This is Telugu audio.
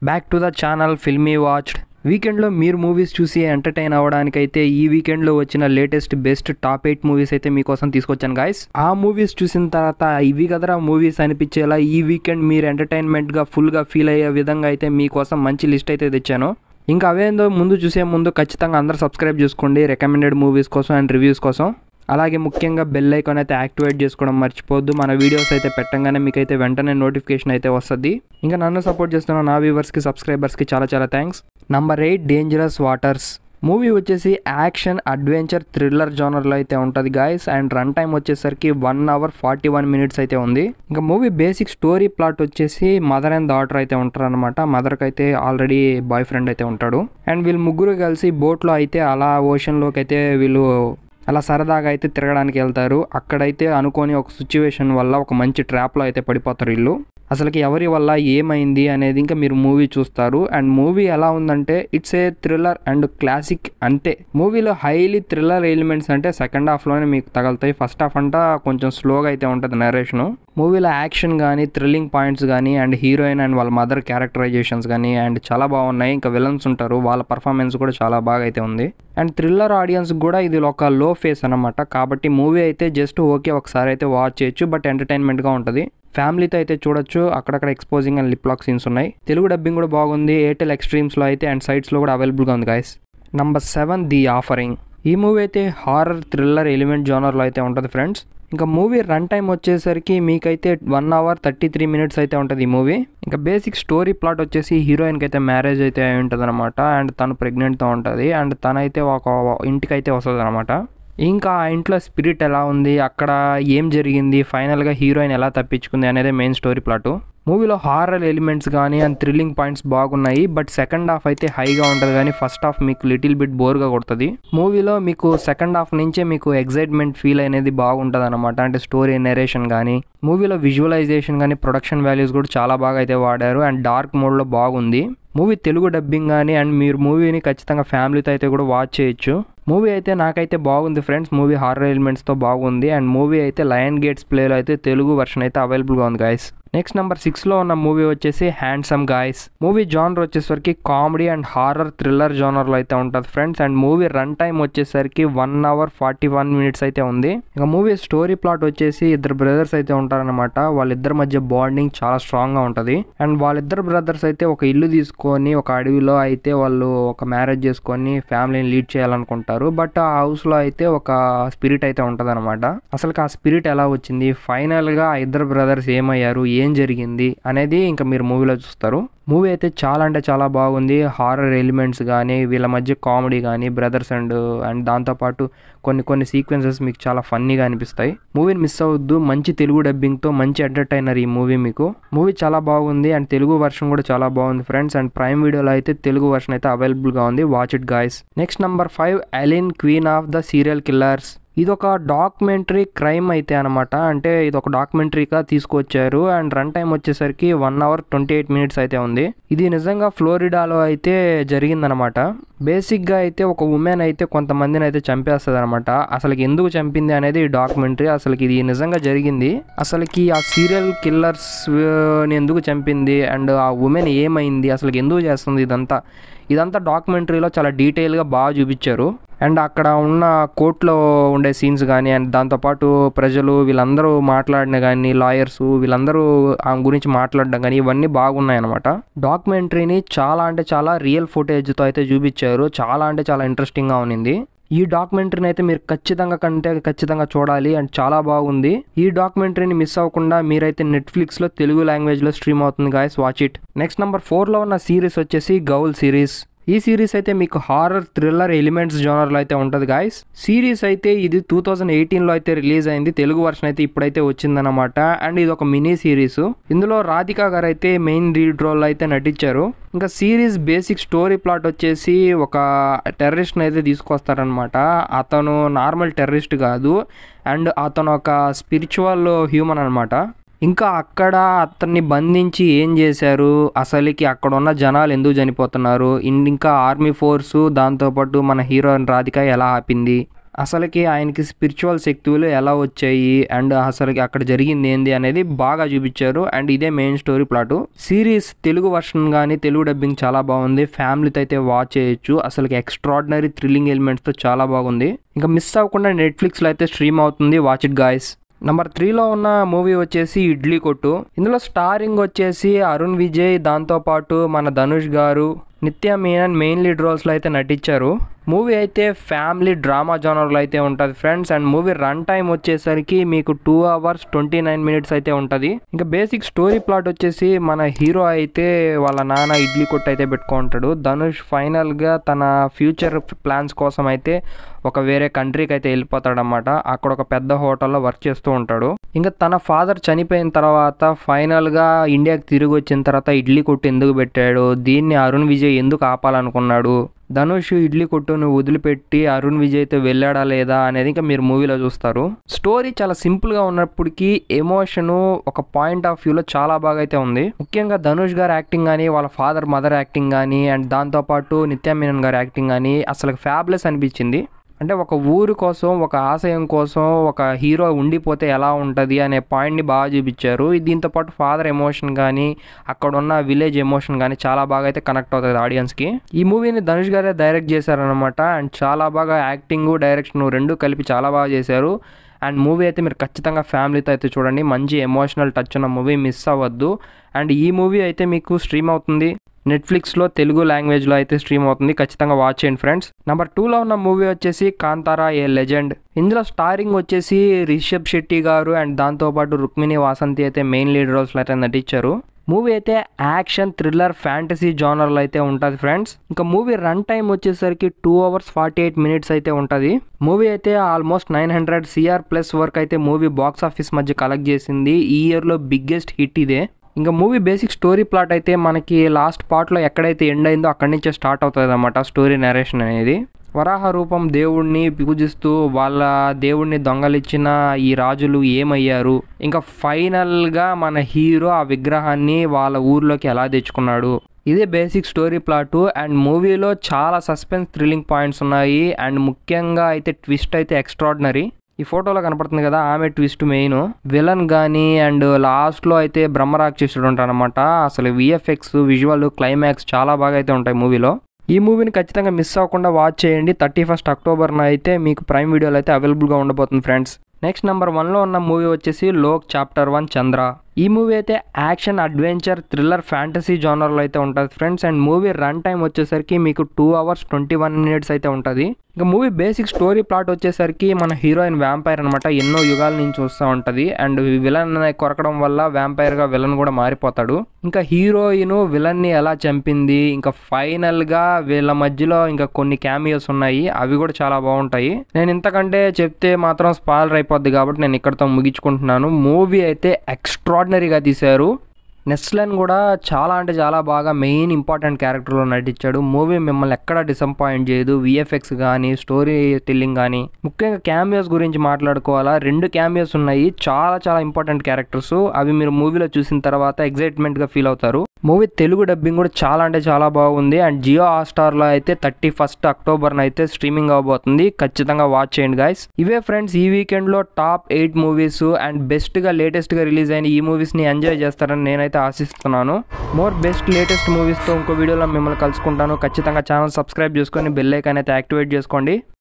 Back to the channel filmy watched. వీకెండ్లో మీరు మూవీస్ చూసి ఎంటర్టైన్ అవ్వడానికైతే ఈ వీకెండ్లో వచ్చిన లేటెస్ట్ బెస్ట్ టాప్ 8 మూవీస్ అయితే మీకోసం తీసుకొచ్చాను గాయస్. ఆ మూవీస్ చూసిన తర్వాత ఇవి కదరా మూవీస్ అనిపించేలా ఈ వీకెండ్ మీరు ఎంటర్టైన్మెంట్గా ఫుల్గా ఫీల్ అయ్యే విధంగా అయితే మీకోసం మంచి లిస్ట్ అయితే తెచ్చాను. ఇంకా అవేందో చూసే ముందు ఖచ్చితంగా అందరూ సబ్స్క్రైబ్ చేసుకోండి రికమెండెడ్ మూవీస్ కోసం అండ్ రివ్యూస్ కోసం. అలాగే ముఖ్యంగా బెల్ ఐకాన్ అయితే యాక్టివేట్ చేసుకోవడం మర్చిపోద్దు. మన వీడియోస్ అయితే పెట్టంగానే మీకైతే వెంటనే నోటిఫికేషన్ అయితే వస్తుంది. ఇంకా నన్ను సపోర్ట్ చేస్తున్న నా వ్యూవర్స్కి సబ్స్క్రైబర్స్కి చాలా చాలా thanks. Number 8 dangerous waters. Movie వచ్చేసి యాక్షన్ అడ్వెంచర్ థ్రిల్లర్ జోనర్లో అయితే ఉంటుంది గాయస్. అండ్ రన్ టైం వచ్చేసరికి 1 hour 41 minutes అయితే ఉంది. ఇంకా మూవీ బేసిక్ స్టోరీ ప్లాట్ వచ్చేసి మదర్ అండ్ డాటర్ అయితే ఉంటారు అనమాట. మదర్కి అయితే ఆల్రెడీ బాయ్ ఫ్రెండ్ అయితే ఉంటాడు. అండ్ వీళ్ళు ముగ్గురు కలిసి బోట్లో అయితే అలా ఓషన్లోకి అయితే వీళ్ళు అలా సరదాగా అయితే తిరగడానికి వెళ్తారు. అక్కడైతే అనుకోని ఒక సిచ్యువేషన్ వల్ల ఒక మంచి ట్రాప్లో అయితే పడిపోతారు వీళ్ళు. అసలుకి ఎవరి వల్ల ఏమైంది అనేది ఇంకా మీరు మూవీ చూస్తారు. అండ్ మూవీ ఎలా ఉందంటే it's a thriller and classic అంతే. మూవీలో హైలీ థ్రిల్లర్ ఎలిమెంట్స్ అంటే సెకండ్ హాఫ్లోనే మీకు తగులుతాయి. ఫస్ట్ హాఫ్ అంతా కొంచెం స్లోగా అయితే ఉంటుంది నరేషను. మూవీలో యాక్షన్ కానీ థ్రిల్లింగ్ పాయింట్స్ కానీ అండ్ హీరోయిన్ అండ్ వాళ్ళ మదర్ క్యారెక్టరైజేషన్స్ కానీ అండ్ చాలా బాగున్నాయి. ఇంకా విలన్స్ ఉంటారు, వాళ్ళ పర్ఫార్మెన్స్ కూడా చాలా బాగా అయితే ఉంది. అండ్ థ్రిల్లర్ ఆడియన్స్ కూడా ఇది ఒక లో ఫేస్ అనమాట. కాబట్టి మూవీ అయితే జస్ట్ ఓకే ఒకసారి అయితే వాచ్ చేయొచ్చు, బట్ ఎంటర్టైన్మెంట్గా ఉంటుంది. ఫ్యామిలీతో అయితే చూడొచ్చు. అక్కడక్కడ exposing and lip lock scenes ఉన్నాయి. తెలుగు డబ్బింగ్ కూడా బాగుంది. ఎయిర్టెల్ ఎక్స్ట్రీమ్స్లో అయితే అండ్ సైట్స్లో కూడా అవైలబుల్గా ఉంది గాయస్. Number 7 the offering. ఈ మూవీ అయితే హారర్ థ్రిల్లర్ ఎలిమెంట్ జోనర్లో అయితే ఉంటుంది ఫ్రెండ్స్. ఇంకా మూవీ రన్ టైం వచ్చేసరికి మీకైతే 1 hour 33 minutes అయితే ఉంటుంది ఈ మూవీ. ఇంకా బేసిక్ స్టోరీ ప్లాట్ వచ్చేసి హీరోయిన్కి అయితే మ్యారేజ్ అయితే అయి ఉంటుంది అనమాట. అండ్ తను ప్రెగ్నెంట్తో ఉంటుంది. అండ్ తనైతే ఒక ఇంటికి అయితే వస్తుంది అనమాట. ఇంకా ఆ ఇంట్లో స్పిరిట్ ఎలా ఉంది, అక్కడ ఏం జరిగింది, ఫైనల్గా హీరోయిన్ ఎలా తప్పించుకుంది అనేది మెయిన్ స్టోరీ ప్లాటు. మూవీలో హారర్ ఎలిమెంట్స్ కానీ అండ్ థ్రిల్లింగ్ పాయింట్స్ బాగున్నాయి. బట్ సెకండ్ హాఫ్ అయితే హైగా ఉంటుంది కానీ ఫస్ట్ హాఫ్ మీకు లిటిల్ బిట్ బోర్గా కొడుతుంది. మూవీలో మీకు సెకండ్ హాఫ్ నుంచే మీకు ఎగ్జైట్మెంట్ ఫీల్ అనేది బాగుంటుంది అనమాట. అంటే స్టోరీ నెరేషన్ కానీ మూవీలో విజువలైజేషన్ కానీ ప్రొడక్షన్ వాల్యూస్ కూడా చాలా బాగా అయితే వాడారు. అండ్ డార్క్ మోడ్లో బాగుంది. మూవీ తెలుగు డబ్బింగ్ కానీ అండ్ మీరు మూవీని ఖచ్చితంగా ఫ్యామిలీతో అయితే కూడా వాచ్ చేయొచ్చు. మూవీ అయితే నాకైతే బాగుంది ఫ్రెండ్స్. మూవీ హారర్ ఎలిమెంట్స్తో బాగుంది. అండ్ మూవీ అయితే లయన్ గేట్స్ ప్లేలో అయితే తెలుగు వర్షన్ అయితే అవైలబుల్గా ఉంది గాయస్. నెక్స్ట్ నెంబర్ 6లో ఉన్న మూవీ వచ్చేసి హ్యాండ్సమ్ గాయస్. మూవీ జానర్ వచ్చేసరికి కామెడీ అండ్ హారర్ థ్రిల్లర్ జానర్లో అయితే ఉంటుంది friends. And movie run time వచ్చేసరికి 1 hour 41 minutes అయితే ఉంది. ఇంకా మూవీ స్టోరీ ప్లాట్ వచ్చేసి ఇద్దరు బ్రదర్స్ అయితే ఉంటారనమాట. వాళ్ళిద్దరి మధ్య బాండింగ్ చాలా స్ట్రాంగ్గా ఉంటుంది. అండ్ వాళ్ళిద్దరు బ్రదర్స్ అయితే ఒక ఇల్లు తీసుకొని ఒక అడవిలో అయితే వాళ్ళు ఒక మ్యారేజ్ చేసుకొని ఫ్యామిలీని లీడ్ చేయాలనుకుంటారు. బట్ ఆ హౌస్లో అయితే ఒక స్పిరిట్ అయితే ఉంటుంది అనమాట. అసలు ఆ స్పిరిట్ ఎలా వచ్చింది, ఫైనల్గా ఆ ఇద్దరు బ్రదర్స్ ఏమయ్యారు, ఏం జరిగింది అనేది ఇంకా మీరు మూవీలో చూస్తారు. మూవీ అయితే చాలా అంటే చాలా బాగుంది. హారర్ ఎలిమెంట్స్ కానీ వీళ్ళ మధ్య కామెడీ కానీ బ్రదర్స్ అండ్ దాంతోపాటు కొన్ని సీక్వెన్సెస్ మీకు చాలా ఫన్నీగా అనిపిస్తాయి. మూవీని మిస్ అవ్వద్దు. మంచి తెలుగు డబ్బింగ్తో మంచి ఎంటర్టైనర్ ఈ మూవీ మీకు. మూవీ చాలా బాగుంది అండ్ తెలుగు వర్షన్ కూడా చాలా బాగుంది ఫ్రెండ్స్. అండ్ ప్రైమ్ వీడియోలో అయితే తెలుగు వర్షన్ అయితే అవైలబుల్గా ఉంది. Watch it guys. Next number 5 Elin queen of the serial killers. ఇదొక డాక్యుమెంటరీ క్రైమ్ అయితే అనమాట. అంటే ఇది ఒక డాక్యుమెంటరీగా తీసుకొచ్చారు. అండ్ రన్ టైం వచ్చేసరికి 1 hour 28 minutes అయితే ఉంది. ఇది నిజంగా ఫ్లోరిడాలో అయితే జరిగిందనమాట. బేసిక్గా అయితే ఒక ఉమెన్ అయితే కొంతమందిని అయితే చంపేస్తుంది అనమాట. అసలుకి ఎందుకు చంపింది అనేది డాక్యుమెంటరీ. అసలుకి ఇది నిజంగా జరిగింది. అసలుకి ఆ సీరియల్ కిల్లర్స్ని ఎందుకు చంపింది అండ్ ఆ ఉమెన్ ఏమైంది, అసలుకి ఎందుకు చేస్తుంది, ఇదంతా డాక్యుమెంటరీలో చాలా డీటెయిల్గా బాగా చూపించారు. అండ్ అక్కడ ఉన్న కోర్టులో ఉండే సీన్స్ కానీ అండ్ దాంతోపాటు ప్రజలు వీళ్ళందరూ మాట్లాడిన కానీ లాయర్స్ వీళ్ళందరూ ఆమె గురించి మాట్లాడడం కానీ ఇవన్నీ బాగున్నాయి అనమాట. డాక్యుమెంటరీని చాలా అంటే చాలా రియల్ ఫుటేజ్తో అయితే చూపించారు. చాలా అంటే చాలా ఇంట్రెస్టింగ్గా ఉన్నింది. ఈ డాక్యుమెంటరీని అయితే మీరు ఖచ్చితంగా చూడాలి అండ్ చాలా బాగుంది. ఈ డాక్యుమెంటరీని మిస్ అవ్వకుండా మీరైతే నెట్ఫ్లిక్స్లో తెలుగు లాంగ్వేజ్లో స్ట్రీమ్ అవుతుంది guys. Watch it. Next number 4లో ఉన్న సిరీస్ వచ్చేసి గౌల్ సిరీస్. ఈ సిరీస్ అయితే మీకు హారర్ థ్రిల్లర్ ఎలిమెంట్స్ జోనర్లో అయితే ఉంటుంది గాయస్. సిరీస్ అయితే ఇది 2018లో అయితే రిలీజ్ అయింది. తెలుగు వర్షన్ అయితే ఇప్పుడైతే వచ్చిందనమాట. అండ్ ఇది ఒక మినీ సిరీస్. ఇందులో రాధికా గారు అయితే మెయిన్ లీడ్ రోల్ అయితే నటించారు. ఇంకా సిరీస్ బేసిక్ స్టోరీ ప్లాట్ వచ్చేసి ఒక టెర్రరిస్ట్ని అయితే తీసుకొస్తారనమాట. అతను నార్మల్ టెర్రరిస్ట్ కాదు అండ్ అతను ఒక స్పిరిచువల్ హ్యూమన్ అనమాట. ఇంకా అక్కడ అతన్ని బంధించి ఏం చేశారు, అసలుకి అక్కడ ఉన్న జనాలు ఎందుకు చనిపోతున్నారు, ఇంకా ఆర్మీ ఫోర్సు దాంతోపాటు మన హీరోయిన్ రాధిక ఎలా ఆపింది అసలుకి ఆయనకి స్పిరిచువల్ శక్తులు ఎలా వచ్చాయి అండ్ అసలుకి అక్కడ జరిగింది ఏంది అనేది బాగా చూపించారు. అండ్ ఇదే main story plot. Series Telugu version కానీ తెలుగు డబ్బింగ్ చాలా బాగుంది. ఫ్యామిలీతో అయితే వాచ్ చేయొచ్చు. అసలుకి ఎక్స్ట్రాడినరీ థ్రిల్లింగ్ ఎలిమెంట్స్తో చాలా బాగుంది. ఇంకా మిస్ అవ్వకుండా నెట్ఫ్లిక్స్లో అయితే స్ట్రీమ్ అవుతుంది. Watch it guys. నెంబర్ 3లో ఉన్న మూవీ వచ్చేసి ఇడ్లీ కొట్టు. ఇందులో స్టారింగ్ వచ్చేసి అరుణ్ విజయ్, దాంతోపాటు మన ధనుష్ గారు, నిత్య మీనన్ మెయిన్ లీడ్ రోల్స్లో అయితే నటించారు. మూవీ అయితే ఫ్యామిలీ డ్రామా జానర్లో అయితే ఉంటుంది friends. And movie run time వచ్చేసరికి మీకు 2 hours 29 minutes అయితే ఉంటుంది. ఇంకా బేసిక్ స్టోరీ ప్లాట్ వచ్చేసి మన హీరో అయితే వాళ్ళ నాన్న ఇడ్లీ కొట్టు అయితే పెట్టుకుంటాడు. ధనుష్ ఫైనల్గా తన ఫ్యూచర్ ప్లాన్స్ కోసం అయితే ఒక వేరే కంట్రీకి అయితే వెళ్ళిపోతాడనమాట. అక్కడ ఒక పెద్ద హోటల్లో వర్క్ చేస్తూ ఉంటాడు. ఇంకా తన ఫాదర్ చనిపోయిన తర్వాత ఫైనల్గా ఇండియాకి తిరిగి వచ్చిన తర్వాత ఇడ్లీ కొట్టు ఎందుకు పెట్టాడు, దీన్ని అరుణ్ విజయ్ ఎందుకు ఆపాలనుకున్నాడు, ధనుష్ ఇడ్లీ కొట్టును వదిలిపెట్టి అరుణ్ విజయ్తో వెళ్ళాడా లేదా అనేది ఇంకా మీరు మూవీలో చూస్తారు. స్టోరీ చాలా సింపుల్గా ఉన్నప్పటికీ ఎమోషను ఒక పాయింట్ ఆఫ్ వ్యూలో చాలా బాగా అయితే ఉంది. ముఖ్యంగా ధనుష్ గారి యాక్టింగ్ కానీ, వాళ్ళ ఫాదర్ మదర్ యాక్టింగ్ కానీ, అండ్ దాంతోపాటు నిత్య మీనన్ గారి యాక్టింగ్ కానీ అసలు ఫ్యాబ్లెస్ అనిపించింది. అంటే ఒక ఊరు కోసం, ఒక ఆశయం కోసం ఒక హీరో ఉండిపోతే ఎలా ఉంటుంది అనే పాయింట్ని బాగా చూపించారు. దీంతోపాటు ఫాదర్ ఎమోషన్ కానీ, అక్కడ ఉన్న విలేజ్ ఎమోషన్ కానీ చాలా బాగా అయితే కనెక్ట్ అవుతుంది ఆడియన్స్కి. ఈ మూవీని ధనుష్ గారే డైరెక్ట్ చేశారనమాట. అండ్ చాలా బాగా యాక్టింగ్, డైరెక్షన్ రెండు కలిపి చాలా బాగా చేశారు. అండ్ మూవీ అయితే మీరు ఖచ్చితంగా ఫ్యామిలీతో అయితే చూడండి. మంచి ఎమోషనల్ టచ్ ఉన్న మూవీ, మిస్ అవ్వద్దు. అండ్ ఈ మూవీ అయితే మీకు స్ట్రీమ్ అవుతుంది నెట్ఫ్లిక్స్లో, తెలుగు లాంగ్వేజ్లో అయితే స్ట్రీమ్ అవుతుంది. ఖచ్చితంగా వాచ్ చేయండి ఫ్రెండ్స్. నెంబర్ 2లో ఉన్న మూవీ వచ్చేసి కాంతారా ఏ లెజెండ్. ఇందులో స్టారింగ్ వచ్చేసి రిషబ్ శెట్టి గారు అండ్ దాంతోపాటు రుక్మిణి వాసంతి అయితే మెయిన్ లీడ్ రోల్స్లో అయితే నటించారు. మూవీ అయితే యాక్షన్, థ్రిల్లర్, ఫ్యాంటసీ జానర్లో అయితే ఉంటుంది ఫ్రెండ్స్. ఇంకా మూవీ రన్ టైం వచ్చేసరికి 2 hours 48 minutes అయితే ఉంటుంది. మూవీ అయితే ఆల్మోస్ట్ 900 crore+ వరకు అయితే మూవీ బాక్స్ ఆఫీస్ మధ్య కలెక్ట్ చేసింది. ఈ ఇయర్లో బిగ్గెస్ట్ హిట్ ఇదే. ఇంకా మూవీ బేసిక్ స్టోరీ ప్లాట్ అయితే మనకి లాస్ట్ పార్ట్లో ఎక్కడైతే ఎండ్ అయిందో అక్కడి నుంచే స్టార్ట్ అవుతుంది అన్నమాట స్టోరీ నరేషన్ అనేది. వరాహ రూపం దేవుణ్ణి పూజిస్తూ వాళ్ళ దేవుణ్ణి దొంగలిచ్చిన ఈ రాజులు ఏమయ్యారు, ఇంకా ఫైనల్గా మన హీరో ఆ విగ్రహాన్ని వాళ్ళ ఊర్లోకి ఎలా తెచ్చుకున్నాడు, ఇదే బేసిక్ స్టోరీ ప్లాటు. అండ్ మూవీలో చాలా సస్పెన్స్, థ్రిల్లింగ్ పాయింట్స్ ఉన్నాయి. అండ్ ముఖ్యంగా అయితే ట్విస్ట్ అయితే ఎక్స్ట్రాడినరీ. ఈ ఫోటోలో కనపడుతుంది కదా, ఆమె ట్విస్ట్ మెయిన్ విలన్ కానీ. అండ్ లాస్ట్లో అయితే బ్రహ్మరాక్షసుడు ఉంటాడు అనమాట. అసలు విఎఫ్ఎక్స్, విజువల్, క్లైమాక్స్ చాలా బాగా అయితే ఉంటాయి మూవీలో. ఈ మూవీని ఖచ్చితంగా మిస్ అవ్వకుండా వాచ్ చేయండి. 31st October అయితే మీకు ప్రైమ్ వీడియోలో అయితే అవైలబుల్గా ఉండబోతుంది ఫ్రెండ్స్. నెక్స్ట్ నెంబర్ 1లో ఉన్న మూవీ వచ్చేసి లోక్ చాప్టర్ 1 చంద్ర. ఈ మూవీ అయితే యాక్షన్, అడ్వెంచర్, థ్రిల్లర్, ఫ్యాంటసీ జానర్లో అయితే ఉంటుంది friends. And movie run time వచ్చేసరికి మీకు 2 hours 21 minutes అయితే ఉంటుంది. ఇంకా మూవీ బేసిక్ స్టోరీ ప్లాట్ వచ్చేసరికి మన హీరోయిన్ వ్యాంపైర్ అనమాట. ఎన్నో యుగాల నుంచి వస్తూ ఉంటుంది. అండ్ విలన్ కొరకడం వల్ల వ్యాంపైర్గా విలన్ కూడా మారిపోతాడు. ఇంకా హీరోయిన్ విలన్ని ఎలా చంపింది, ఇంకా ఫైనల్గా వీళ్ళ మధ్యలో ఇంకా కొన్ని క్యామియోస్ ఉన్నాయి, అవి కూడా చాలా బాగుంటాయి. నేను ఇంతకంటే చెప్తే మాత్రం స్పాయిలర్ అయిపోద్ది కాబట్టి నేను ఇక్కడతో ముగించుకుంటున్నాను. మూవీ అయితే ఎక్స్ట్రాడినరీగా తీశారు. నెస్లన్ కూడా చాలా అంటే చాలా బాగా మెయిన్ ఇంపార్టెంట్ క్యారెక్టర్లో నటించాడు. మూవీ మిమ్మల్ని ఎక్కడా డిసప్పాయింట్ చేయదు. విఎఫ్ఎక్స్ కానీ, స్టోరీ టెల్లింగ్ కానీ. ముఖ్యంగా క్యామియోస్ గురించి మాట్లాడుకోవాలా, 2 క్యామియోస్ ఉన్నాయి, చాలా చాలా ఇంపార్టెంట్ క్యారెక్టర్స్. అవి మీరు మూవీలో చూసిన తర్వాత ఎగ్జైట్మెంట్గా ఫీల్ అవుతారు. మూవీ తెలుగు డబ్బింగ్ కూడా చాలా అంటే చాలా బాగుంది. అండ్ జియో హాట్‌స్టార్లో అయితే 31st October అయితే స్ట్రీమింగ్ అవబోతుంది. ఖచ్చితంగా వాచ్ చేయండి గైస్. ఇవే ఫ్రెండ్స్ ఈ వీకెండ్లో టాప్ 8 మూవీస్. అండ్ బెస్ట్గా, లేటెస్ట్గా రిలీజ్ అయిన ఈ మూవీస్ని ఎంజాయ్ చేస్తారని నేనైతే ఆశిస్తున్నాను. మోర్ బెస్ట్ లేటెస్ట్ మూవీస్తో ఇంకో వీడియోలో మిమ్మల్ని కలుసుకుంటాను. ఖచ్చితంగా ఛానల్ సబ్స్క్రైబ్ చేసుకొని బెల్ ఐకాన్ అయితే యాక్టివేట్ చేసుకోండి.